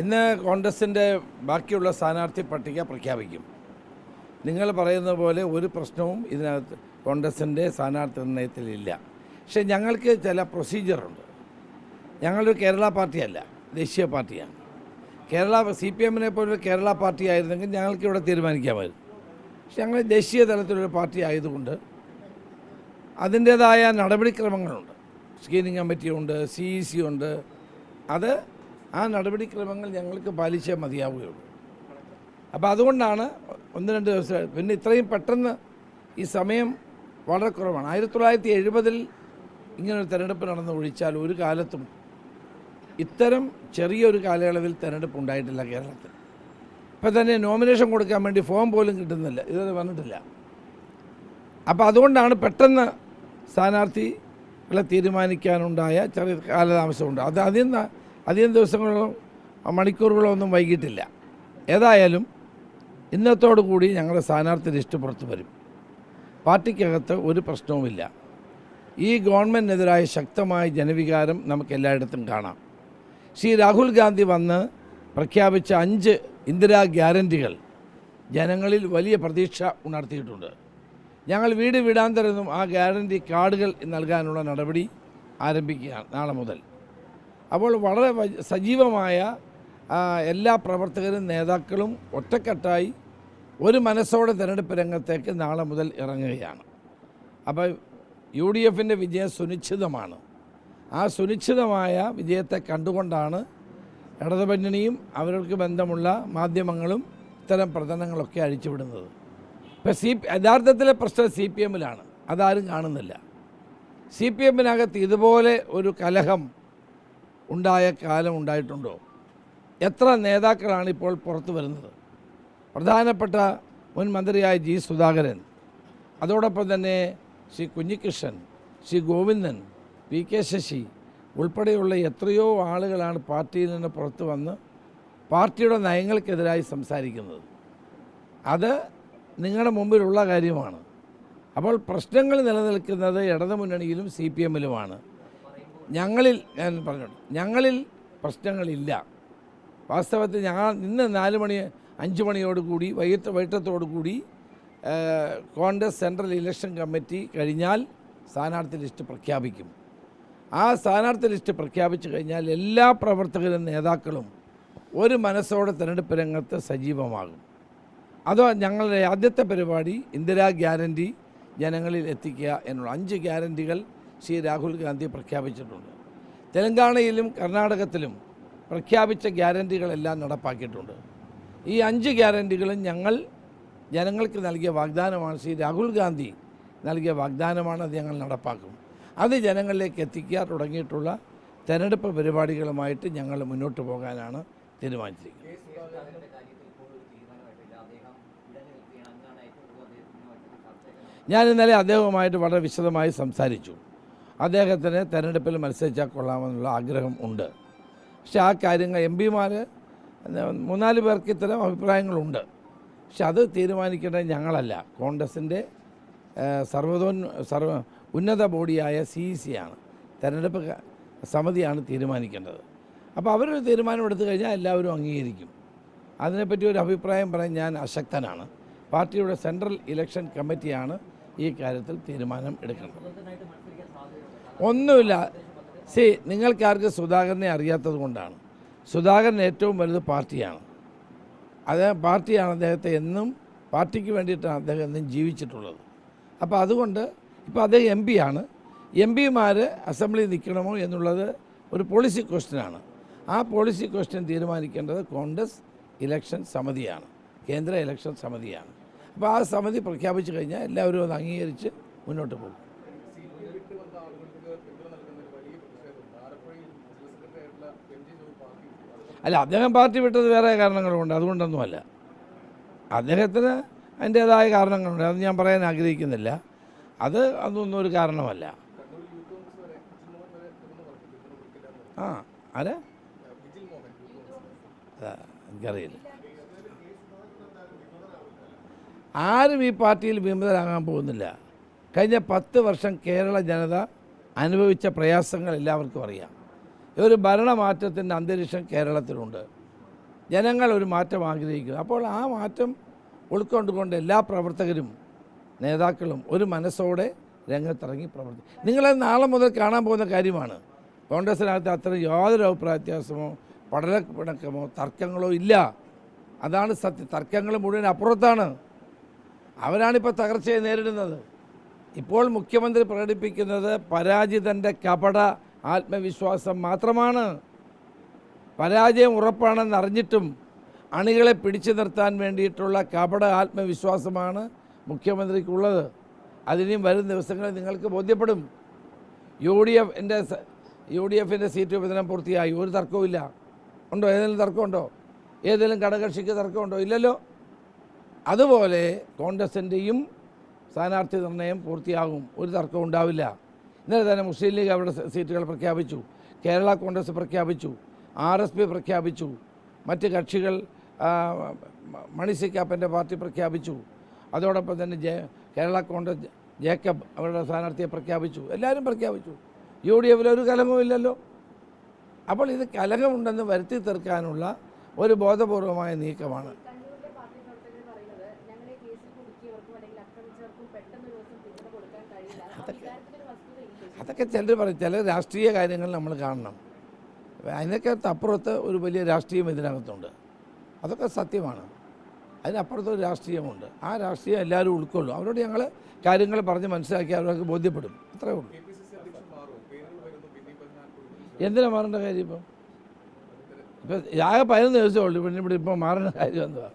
ഇന്ന് കോൺഗ്രസിൻ്റെ ബാക്കിയുള്ള സ്ഥാനാർത്ഥി പട്ടിക പ്രഖ്യാപിക്കും. നിങ്ങൾ പറയുന്ന പോലെ ഒരു പ്രശ്നവും ഇതിനകത്ത് കോൺഗ്രസിൻ്റെ സ്ഥാനാർത്ഥി നിർണയത്തിലില്ല. പക്ഷേ ഞങ്ങൾക്ക് ചില പ്രൊസീജിയറുണ്ട്. ഞങ്ങളൊരു കേരള പാർട്ടിയല്ല, ദേശീയ പാർട്ടിയാണ്. CPM പോലൊരു കേരള പാർട്ടി ആയിരുന്നെങ്കിൽ ഞങ്ങൾക്ക് ഇവിടെ തീരുമാനിക്കാമായിരുന്നു. പക്ഷെ ഞങ്ങൾ ദേശീയ തലത്തിലൊരു പാർട്ടി ആയതുകൊണ്ട് അതിൻ്റേതായ നടപടിക്രമങ്ങളുണ്ട്. സ്ക്രീനിങ് കമ്മിറ്റിയുണ്ട്, CEC ഉണ്ട്. ആ നടപടിക്രമങ്ങൾ ഞങ്ങൾക്ക് പാലിച്ചേ മതിയാവുകയുള്ളൂ. അപ്പോൾ അതുകൊണ്ടാണ് 1-2 ദിവസം. പിന്നെ ഇത്രയും പെട്ടെന്ന് ഈ സമയം വളരെ കുറവാണ്. 1970 ഇങ്ങനൊരു തെരഞ്ഞെടുപ്പ് നടന്ന് ഒഴിച്ചാൽ ഒരു കാലത്തും ഇത്തരം ചെറിയൊരു കാലയളവിൽ തെരഞ്ഞെടുപ്പ് ഉണ്ടായിട്ടില്ല കേരളത്തിൽ. ഇപ്പം തന്നെ നോമിനേഷൻ കൊടുക്കാൻ വേണ്ടി ഫോം പോലും കിട്ടുന്നില്ല, ഇതുവരെ വന്നിട്ടില്ല. അപ്പോൾ അതുകൊണ്ടാണ് പെട്ടെന്ന് സ്ഥാനാർത്ഥികളെ തീരുമാനിക്കാനുണ്ടായ ചെറിയ കാലതാമസമുണ്ട്. അത് അധികം ദിവസങ്ങളോ മണിക്കൂറുകളോ ഒന്നും വൈകിട്ടില്ല. ഏതായാലും ഇന്നത്തോടു കൂടി ഞങ്ങളുടെ സ്ഥാനാർത്ഥി ലിസ്റ്റ് പുറത്തു വരും. പാർട്ടിക്കകത്ത് ഒരു പ്രശ്നവുമില്ല. ഈ ഗവൺമെൻറ്റിനെതിരായ ശക്തമായ ജനവികാരം നമുക്ക് എല്ലായിടത്തും കാണാം. ശ്രീ രാഹുൽ ഗാന്ധി വന്ന് പ്രഖ്യാപിച്ച 5 ഇന്ദിരാ ഗ്യാരൻറ്റികൾ ജനങ്ങളിൽ വലിയ പ്രതീക്ഷ ഉണർത്തിയിട്ടുണ്ട്. ഞങ്ങൾ വീടാന്തരം ആ ഗ്യാരൻറ്റി കാർഡുകൾ നൽകാനുള്ള നടപടി ആരംഭിക്കുകയാണ് നാളെ മുതൽ. അപ്പോൾ വളരെ സജീവമായ എല്ലാ പ്രവർത്തകരും നേതാക്കളും ഒറ്റക്കെട്ടായി ഒരു മനസ്സോടെ തിരഞ്ഞെടുപ്പ് രംഗത്തേക്ക് നാളെ മുതൽ ഇറങ്ങുകയാണ്. അപ്പോൾ UDFൻ്റെ വിജയം സുനിശ്ചിതമാണ്. ആ സുനിശ്ചിതമായ വിജയത്തെ കണ്ടുകൊണ്ടാണ് ഇടതുമുന്നണിയും അവർക്ക് ബന്ധമുള്ള മാധ്യമങ്ങളും ഇത്തരം പ്രചരണങ്ങളൊക്കെ അഴിച്ചുവിടുന്നത്. ഇപ്പോൾ യഥാർത്ഥത്തിലെ പ്രശ്നം CPMലാണ്, അതാരും കാണുന്നില്ല. CPMനകത്ത് ഇതുപോലെ ഒരു കലഹം ഉണ്ടായ കാലം ഉണ്ടായിട്ടുണ്ടോ? എത്ര നേതാക്കളാണ് ഇപ്പോൾ പുറത്തു വരുന്നത്? പ്രധാനപ്പെട്ട മുൻ മന്ത്രിയായ G. സുധാകരൻ, അതോടൊപ്പം തന്നെ ശ്രീ കുഞ്ഞികൃഷ്ണൻ, ശ്രീ ഗോവിന്ദൻ, PK ശശി ഉൾപ്പെടെയുള്ള എത്രയോ ആളുകളാണ് പാർട്ടിയിൽ നിന്ന് പുറത്തു വന്ന് പാർട്ടിയുടെ നയങ്ങൾക്കെതിരായി സംസാരിക്കുന്നത്. അത് നിങ്ങളുടെ മുമ്പിലുള്ള കാര്യമാണ്. അപ്പോൾ പ്രശ്നങ്ങൾ നിലനിൽക്കുന്നത് ഇടതുമുന്നണിയിലും CPMലുമാണ്. ഞങ്ങളിൽ പ്രശ്നങ്ങളില്ല. വാസ്തവത്തിൽ ഇന്ന് 5 മണിയോടുകൂടി വൈകിട്ടത്തോടുകൂടി കോൺഗ്രസ് സെൻട്രൽ ഇലക്ഷൻ കമ്മിറ്റി കഴിഞ്ഞാൽ സ്ഥാനാർത്ഥി ലിസ്റ്റ് പ്രഖ്യാപിക്കും. ആ സ്ഥാനാർത്ഥി ലിസ്റ്റ് പ്രഖ്യാപിച്ചു കഴിഞ്ഞാൽ എല്ലാ പ്രവർത്തകരും നേതാക്കളും ഒരു മനസ്സോടെ തിരഞ്ഞെടുപ്പ് രംഗത്ത് സജീവമാകും. അതോ ഞങ്ങളുടെ ആദ്യത്തെ പരിപാടി ഇന്ദിരാ ഗ്യാരൻറ്റി ജനങ്ങളിൽ എത്തിക്കുക എന്നുള്ള 5 ഗ്യാരൻറ്റികൾ ശ്രീ രാഹുൽ ഗാന്ധി പ്രഖ്യാപിച്ചിട്ടുണ്ട്. തെലങ്കാനയിലും കർണാടകത്തിലും പ്രഖ്യാപിച്ച ഗ്യാരൻറ്റികളെല്ലാം നടപ്പാക്കിയിട്ടുണ്ട്. ഈ 5 ഗ്യാരൻറ്റികളും ഞങ്ങൾ ജനങ്ങൾക്ക് നൽകിയ വാഗ്ദാനമാണ്. ശ്രീ രാഹുൽ ഗാന്ധി നൽകിയ വാഗ്ദാനമാണ്. അത് ഞങ്ങൾ നടപ്പാക്കും. അത് ജനങ്ങളിലേക്ക് എത്തിക്കുക തുടങ്ങിയിട്ടുള്ള തെരഞ്ഞെടുപ്പ് പരിപാടികളുമായിട്ട് ഞങ്ങൾ മുന്നോട്ട് പോകാനാണ് തീരുമാനിച്ചിരിക്കുന്നത്. ഞാൻ ഇന്നലെ അദ്ദേഹവുമായിട്ട് വളരെ വിശദമായി സംസാരിച്ചു. അദ്ദേഹത്തിന് തെരഞ്ഞെടുപ്പിൽ മത്സരിച്ചാൽ കൊള്ളാമെന്നുള്ള ആഗ്രഹം ഉണ്ട്. പക്ഷെ ആ കാര്യങ്ങൾ MP-മാർ 3-4 പേർക്ക് ഇത്തരം അഭിപ്രായങ്ങളുണ്ട്. പക്ഷെ അത് തീരുമാനിക്കേണ്ടത് ഞങ്ങളല്ല, കോൺഗ്രസിൻ്റെ ഉന്നത ബോഡിയായ CEC ആണ്, തെരഞ്ഞെടുപ്പ് സമിതിയാണ് തീരുമാനിക്കേണ്ടത്. അപ്പോൾ അവരൊരു തീരുമാനം എടുത്തു കഴിഞ്ഞാൽ എല്ലാവരും അംഗീകരിക്കും. അതിനെപ്പറ്റി ഒരു അഭിപ്രായം പറയാൻ ഞാൻ അശക്തനാണ്. പാർട്ടിയുടെ സെൻട്രൽ ഇലക്ഷൻ കമ്മിറ്റിയാണ് ഈ കാര്യത്തിൽ തീരുമാനം എടുക്കേണ്ടത്. ഒന്നുമില്ല. നിങ്ങൾക്കാർക്ക് സുധാകരനെ അറിയാത്തത് കൊണ്ടാണ്. സുധാകരൻ ഏറ്റവും വലുത് പാർട്ടിയാണ്. പാർട്ടിയാണ് അദ്ദേഹത്തെ എന്നും പാർട്ടിക്ക് വേണ്ടിയിട്ടാണ് അദ്ദേഹം എന്നും ജീവിച്ചിട്ടുള്ളത്. അപ്പോൾ അതുകൊണ്ട് ഇപ്പോൾ അദ്ദേഹം MP-യാണ്. MP-മാർ അസംബ്ലിയിൽ നിൽക്കണമോ എന്നുള്ളത് ഒരു പോളിസി ക്വസ്റ്റ്യനാണ്. ആ പോളിസി ക്വസ്റ്റ്യൻ തീരുമാനിക്കേണ്ടത് കോൺഗ്രസ് ഇലക്ഷൻ സമിതിയാണ്, കേന്ദ്ര ഇലക്ഷൻ സമിതിയാണ്. അപ്പോൾ ആ സമിതി പ്രഖ്യാപിച്ചു കഴിഞ്ഞാൽ എല്ലാവരും അത് അംഗീകരിച്ച് മുന്നോട്ട് പോകും. അല്ല, അദ്ദേഹം പാർട്ടി വിട്ടത് വേറെ കാരണങ്ങളുണ്ട്, അതുകൊണ്ടൊന്നുമല്ല. അദ്ദേഹത്തിന് അതിൻ്റേതായ കാരണങ്ങളുണ്ട്, അത് ഞാൻ പറയാൻ ആഗ്രഹിക്കുന്നില്ല. അതൊന്നും ഒരു കാരണമല്ല. ആരാ? എനിക്കറിയില്ല. ആരും ഈ പാർട്ടിയിൽ വിമതരാകാൻ പോകുന്നില്ല. കഴിഞ്ഞ 10 വർഷം കേരള ജനത അനുഭവിച്ച പ്രയാസങ്ങൾ എല്ലാവർക്കും അറിയാം. ഒരു ഭരണമാറ്റത്തിൻ്റെ അന്തരീക്ഷം കേരളത്തിലുണ്ട്. ജനങ്ങൾ ഒരു മാറ്റം ആഗ്രഹിക്കുന്നു. അപ്പോൾ ആ മാറ്റം ഉൾക്കൊണ്ടുകൊണ്ട് എല്ലാ പ്രവർത്തകരും നേതാക്കളും ഒരു മനസ്സോടെ രംഗത്തിറങ്ങി പ്രവർത്തിക്കും. നിങ്ങളത് നാളെ മുതൽ കാണാൻ പോകുന്ന കാര്യമാണ്. കോൺഗ്രസിനകത്ത് അത്ര യാതൊരു അഭിപ്രായ വ്യത്യാസമോ പടലപ്പിണക്കമോ തർക്കങ്ങളോ ഇല്ല. അതാണ് സത്യം. തർക്കങ്ങൾ മുഴുവൻ അപ്പുറത്താണ്. അവരാണിപ്പോൾ തകർച്ചയെ നേരിടുന്നത്. ഇപ്പോൾ മുഖ്യമന്ത്രി പ്രകടിപ്പിക്കുന്നത് പരാജിതൻ്റെ കപട ആത്മവിശ്വാസം മാത്രമാണ്. പരാജയം ഉറപ്പാണെന്ന് അറിഞ്ഞിട്ടും അണികളെ പിടിച്ചു നിർത്താൻ വേണ്ടിയിട്ടുള്ള കപട ആത്മവിശ്വാസമാണ് മുഖ്യമന്ത്രിക്കുള്ളത്. അതിനും വരും ദിവസങ്ങളിൽ നിങ്ങൾക്ക് ബോധ്യപ്പെടും. യു ഡി എഫിൻ്റെ സീറ്റ് വിഭജനം പൂർത്തിയായി, ഒരു തർക്കവുമില്ല. ഉണ്ടോ? ഏതെങ്കിലും തർക്കമുണ്ടോ? ഏതെങ്കിലും ഘടകകക്ഷിക്ക് തർക്കമുണ്ടോ? ഇല്ലല്ലോ. അതുപോലെ കോൺഗ്രസിൻ്റെയും സ്ഥാനാർത്ഥി നിർണയം പൂർത്തിയാകും, ഒരു തർക്കവും ഉണ്ടാവില്ല. ഇന്നലെ തന്നെ മുസ്ലിം ലീഗ് അവരുടെ സീറ്റുകൾ പ്രഖ്യാപിച്ചു, കേരള കോൺഗ്രസ് പ്രഖ്യാപിച്ചു, RSP പ്രഖ്യാപിച്ചു, മറ്റ് കക്ഷികൾ മണി സി കാപ്പൻ്റെ പാർട്ടി പ്രഖ്യാപിച്ചു. അതോടൊപ്പം തന്നെ കേരള കോൺഗ്രസ് ജേക്കബ് അവരുടെ സ്ഥാനാർത്ഥിയെ പ്രഖ്യാപിച്ചു. എല്ലാവരും പ്രഖ്യാപിച്ചു. UDF ഒരു കലഹവും ഇല്ലല്ലോ. അപ്പോൾ ഇത് കലഹമുണ്ടെന്ന് വരുത്തി തീർക്കാനുള്ള ഒരു ബോധപൂർവമായ നീക്കമാണ്. അതൊക്കെ ചിലർ പറയും. ചില രാഷ്ട്രീയ കാര്യങ്ങൾ നമ്മൾ കാണണം. അതിനൊക്കെ അപ്പുറത്ത് ഒരു വലിയ രാഷ്ട്രീയം ഇതിനകത്തുണ്ട്. അതൊക്കെ സത്യമാണ്. അതിനപ്പുറത്തൊരു രാഷ്ട്രീയമുണ്ട്. ആ രാഷ്ട്രീയം എല്ലാവരും ഉൾക്കൊള്ളും. അവരോട് ഞങ്ങൾ കാര്യങ്ങൾ പറഞ്ഞ് മനസ്സിലാക്കി അവർക്ക് ബോധ്യപ്പെടും. അത്രേ ഉള്ളൂ. എന്തിനാ മാറേണ്ട കാര്യം? ഇപ്പം ആകെ 11 ദിവസമേ ഉള്ളൂ. പിന്നെ ഇവിടെ ഇപ്പം മാറേണ്ട കാര്യം എന്തുവാ?